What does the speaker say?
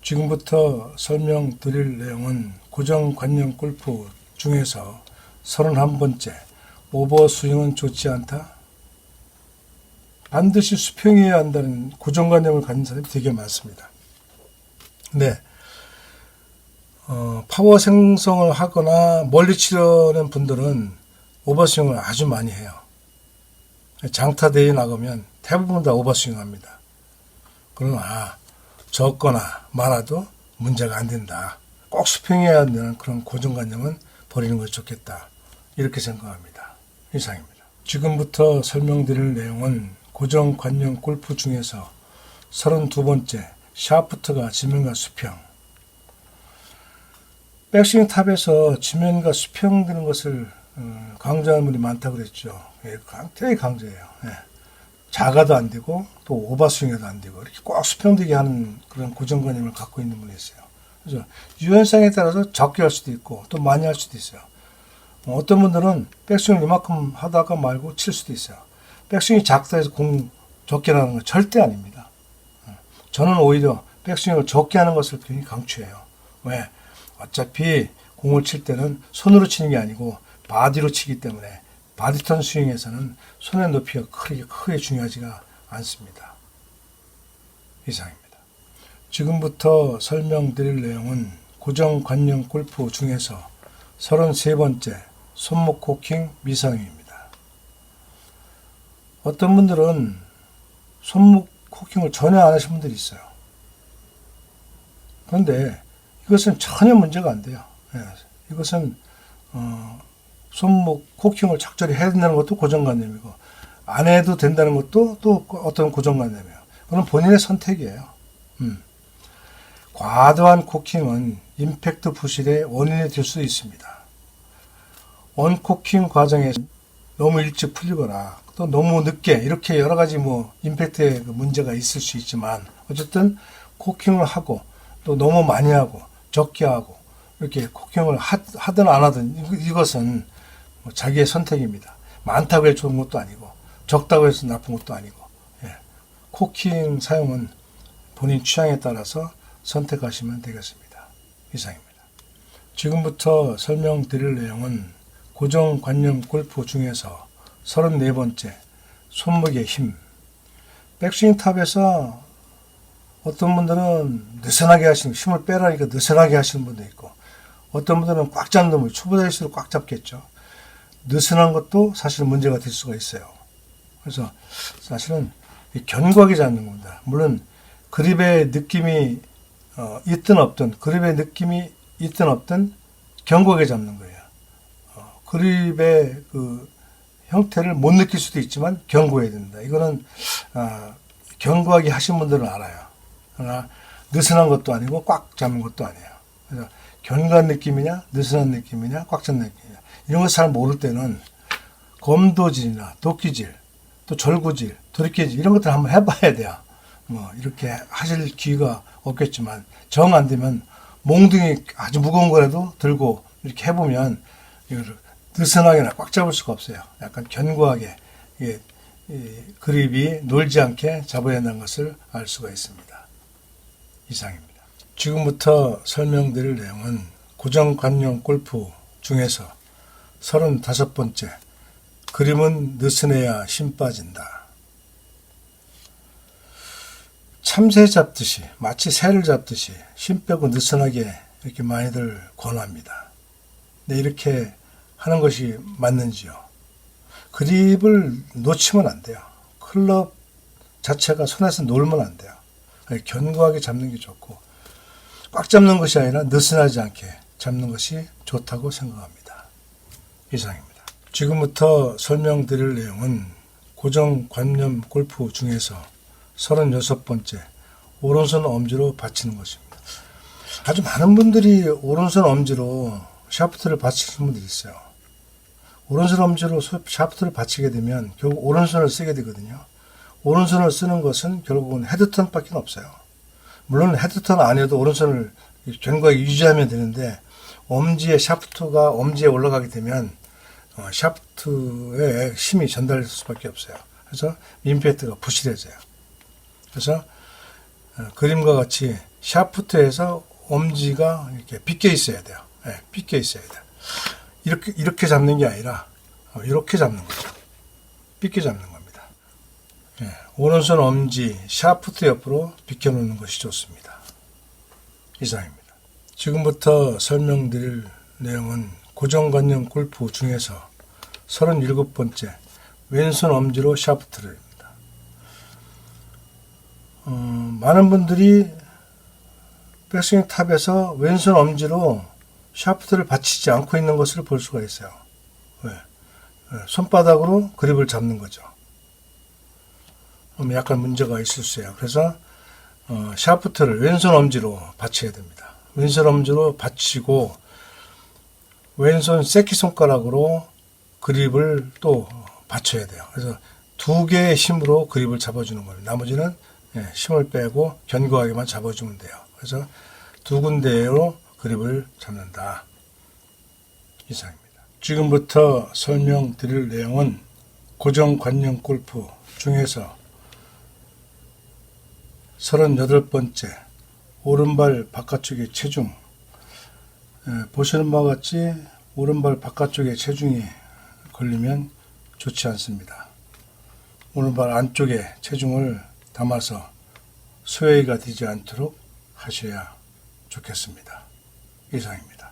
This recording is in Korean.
지금부터 설명드릴 내용은 고정관념 골프 중에서 31번째, 오버스윙은 좋지 않다? 반드시 수평이어야 한다는 고정관념을 가진 사람이 되게 많습니다. 네, 파워 생성을 하거나 멀리 치려는 분들은 오버스윙을 아주 많이 해요. 장타 대회 나가면 대부분 다 오버스윙 합니다. 그러나 적거나 많아도 문제가 안 된다. 꼭 수평해야 한다는 그런 고정관념은 버리는 것이 좋겠다. 이렇게 생각합니다. 이상입니다. 지금부터 설명드릴 내용은 고정관념 골프 중에서 32번째, 샤프트가 지면과 수평. 백스윙 탑에서 지면과 수평 드는 것을 강조하는 분이 많다고 그랬죠. 되게 강조해요. 자가도 안 되고 또 오버스윙에도 안 되고 이렇게 꼭 수평되게 하는 그런 고정관념을 갖고 있는 분이 있어요. 그래서 유연성에 따라서 적게 할 수도 있고 또 많이 할 수도 있어요. 어떤 분들은 백스윙을 이만큼 하다가 말고 칠 수도 있어요. 백스윙이 작다 해서 공 적게 나는 건 절대 아닙니다. 저는 오히려 백스윙을 적게 하는 것을 굉장히 강추해요. 왜? 어차피 공을 칠 때는 손으로 치는 게 아니고 바디로 치기 때문에 바디턴 스윙에서는 손의 높이가 크게 중요하지가 않습니다. 이상입니다. 지금부터 설명드릴 내용은 고정관념 골프 중에서 33번째, 손목 코킹 미사용입니다. 어떤 분들은 손목 코킹을 전혀 안 하신 분들이 있어요. 그런데 이것은 전혀 문제가 안 돼요. 이것은 손목 코킹을 적절히 해야 된다는 것도 고정관념이고 안 해도 된다는 것도 또 어떤 고정관념이에요. 그건 본인의 선택이에요. 과도한 코킹은 임팩트 부실의 원인이 될 수 있습니다. 언코킹 과정에서 너무 일찍 풀리거나 또 너무 늦게 이렇게 여러 가지 임팩트에 문제가 있을 수 있지만 어쨌든 코킹을 하고 또 너무 많이 하고 적게 하고 이렇게 코킹을 하든 안 하든 이것은 자기의 선택입니다. 많다고 해서 좋은 것도 아니고 적다고 해서 나쁜 것도 아니고 코킹 사용은 본인 취향에 따라서 선택하시면 되겠습니다. 이상입니다. 지금부터 설명드릴 내용은 고정관념 골프 중에서 34번째, 손목의 힘. 백스윙 탑에서 어떤 분들은 느슨하게 하시는, 힘을 빼라니까 느슨하게 하시는 분도 있고 어떤 분들은 꽉 잡는 분, 초보자일수록 꽉 잡겠죠. 느슨한 것도 사실 문제가 될 수가 있어요. 그래서 사실은 견고하게 잡는 겁니다. 물론 그립의 느낌이 있든 없든 견고하게 잡는 거예요. 그립의 그 형태를 못 느낄 수도 있지만 견고해야 된다. 이거는 견고하게 하신 분들은 알아요. 그러나 느슨한 것도 아니고 꽉 잡는 것도 아니에요. 그래서 견고한 느낌이냐, 느슨한 느낌이냐, 꽉 잡는 느낌이냐 이런 거 잘 모를 때는 검도질이나 도끼질, 또 절구질, 도리깨질 이런 것들 한번 해봐야 돼요. 이렇게 하실 기회가 없겠지만 정 안 되면 몽둥이 아주 무거운 거라도 들고 이렇게 해보면 이걸 느슨하게나 꽉 잡을 수가 없어요. 약간 견고하게 그립이 놀지 않게 잡아야 한다는 것을 알 수가 있습니다. 이상입니다. 지금부터 설명드릴 내용은 고정관념 골프 중에서 35번째, 그림은 느슨해야 힘 빠진다. 참새 잡듯이, 마치 새를 잡듯이 힘 빼고 느슨하게 이렇게 많이들 권합니다. 네, 이렇게 하는 것이 맞는지요? 그립을 놓치면 안 돼요. 클럽 자체가 손에서 놀면 안 돼요. 견고하게 잡는 게 좋고 꽉 잡는 것이 아니라 느슨하지 않게 잡는 것이 좋다고 생각합니다. 이상입니다. 지금부터 설명드릴 내용은 고정관념 골프 중에서 36번째, 오른손 엄지로 받치는 것입니다. 아주 많은 분들이 오른손 엄지로 샤프트를 받치는 분들이 있어요. 오른손 엄지로 샤프트를 받치게 되면 결국 오른손을 쓰게 되거든요. 오른손을 쓰는 것은 결국은 헤드턴밖에 없어요. 물론 헤드턴 아니어도 오른손을 견고하게 유지하면 되는데 엄지의 샤프트가 엄지에 올라가게 되면 샤프트에 힘이 전달될 수밖에 없어요. 그래서 임팩트가 부실해져요. 그래서 그림과 같이 샤프트에서 엄지가 이렇게 빗겨 있어야 돼요. 예, 빗겨 있어야 돼요. 이렇게 잡는 게 아니라 이렇게 잡는 거죠. 빗겨 잡는 겁니다. 예, 오른손 엄지 샤프트 옆으로 비켜 놓는 것이 좋습니다. 이상입니다. 지금부터 설명드릴 내용은 고정관념 골프 중에서 37번째 왼손 엄지로 샤프트를입니다. 많은 분들이 백스윙 탑에서 왼손 엄지로 샤프트를 받치지 않고 있는 것을 볼 수가 있어요. 왜? 손바닥으로 그립을 잡는 거죠. 그럼 약간 문제가 있을 수 있어요. 그래서 샤프트를 왼손 엄지로 받쳐야 됩니다. 왼손 엄지로 받치고 왼손 새끼손가락으로 그립을 또 받쳐야 돼요. 그래서 두 개의 힘으로 그립을 잡아주는 거예요. 나머지는 힘을 빼고 견고하게만 잡아주면 돼요. 그래서 두 군데로 그립을 잡는다. 이상입니다. 지금부터 설명드릴 내용은 고정관념 골프 중에서 38번째 오른발 바깥쪽의 체중. 보시는 바와 같이 오른발 바깥쪽에 체중이 걸리면 좋지 않습니다. 오른발 안쪽에 체중을 담아서 스웨이가 되지 않도록 하셔야 좋겠습니다. 이상입니다.